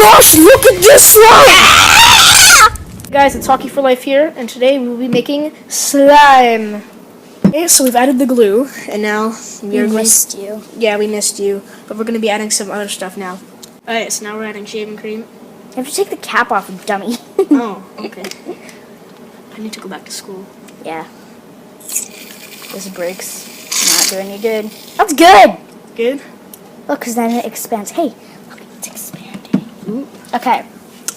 gosh, look at this slime! Guys, it's Hockey for Life here, and today we will be making slime. Okay, so we've added the glue, and now we missed you. Yeah, we missed you, but we're going to be adding some other stuff now. Alright, so now we're adding shaving cream. You have to take the cap off, dummy. Oh, okay. I need to go back to school. Yeah. This breaks. Not doing you good. That's good! Good? Look, because then it expands. Hey, look, it's expanding. Ooh. Okay,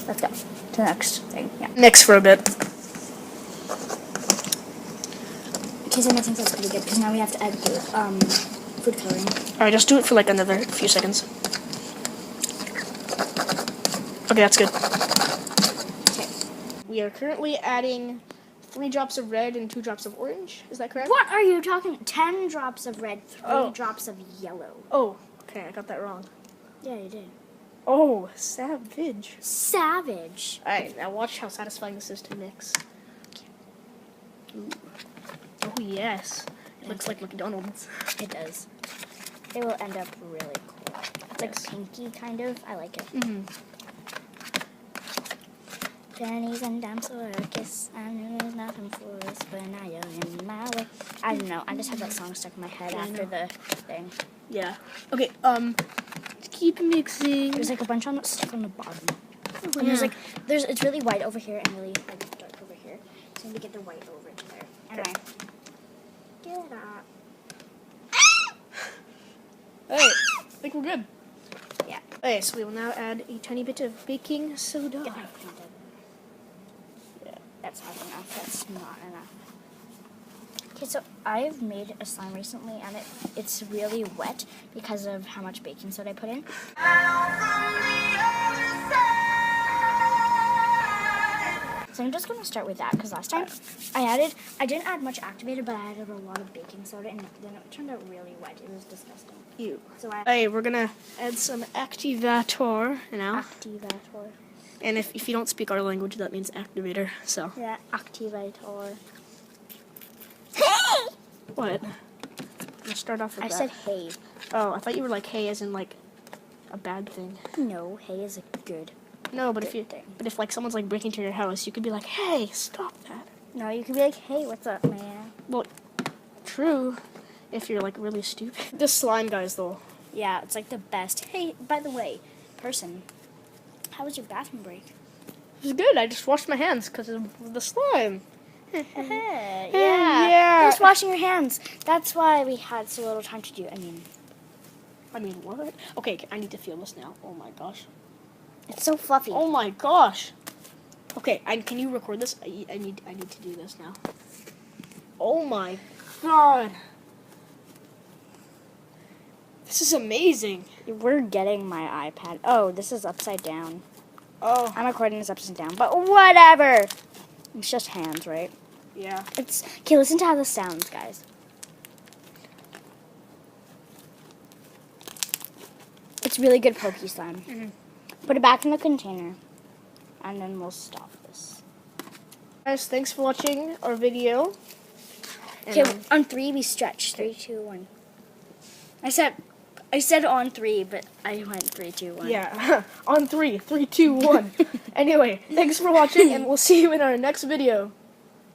let's go to the next thing. Yeah. Mix for a bit. Okay, so I think that's pretty good, because now we have to add the food coloring. Alright, just do it for like another few seconds. Okay, that's good. Okay. We are currently adding 3 drops of red and 2 drops of orange. Is that correct? What are you talking? 10 drops of red, 3 drops of yellow. Oh, okay, I got that wrong. Yeah, you did. Oh, savage. Savage. Alright, now watch how satisfying this is to mix. Ooh. Oh, yes. It looks like McDonald's. It does. It will end up really cool. It's like pinky, kind of. I like it. Mm-hmm. Pennies and dimes for a kiss. I knew there's nothing for us, but now you're in my way. I don't know. I just have that song stuck in my head after the thing. Yeah. Okay, keep mixing. There's like a bunch on stuck on the bottom. Oh, And it's really white over here and really like dark over here. So I need to get the white over to there. Anyway. Get up. Hey, I think we're good. Yeah. Okay, so we will now add a tiny bit of baking soda. Yeah. That's not enough. That's not enough. Okay, so I've made a slime recently, and it's really wet because of how much baking soda I put in. So I'm just going to start with that, because last time I didn't add much activator, but I added a lot of baking soda, and then it turned out really wet. It was disgusting. Ew. So Hey, we're gonna add some activator now. Activator. And if you don't speak our language, that means activator, so. Yeah, activator. What? Let's start off with I that. said hey. Oh, I thought you were like hey as in like a bad thing. No, hey is a good. No, but Good thing. if like someone's like breaking into your house, you could be like, hey, stop that. No, you could be like, hey, what's up, man? Well, true, if you're like really stupid. This slime guys though. Yeah, it's like the best. Hey, by the way, person, how was your bathroom break? It was good. I just washed my hands because of the slime. yeah. Yeah. Just washing your hands. That's why we had so little time to do it. I mean what? Okay, I need to feel this now. Oh my gosh. It's so fluffy. Oh my gosh. Okay, can you record this? I need to do this now. Oh my god. This is amazing. We're getting my iPad. Oh, this is upside down. Oh. I'm recording this upside down, but whatever. It's just hands, right? Yeah. Okay, listen to how this sounds, guys. It's really good pokey slime. Mm-hmm. Put it back in the container, and then we'll stop this. Guys, thanks for watching our video. Okay, on 3 we stretch. 3, 2, 1. I said on 3, but I went 3, 2, 1. Yeah, on 3, 3, 2, 1. Anyway, thanks for watching, and we'll see you in our next video.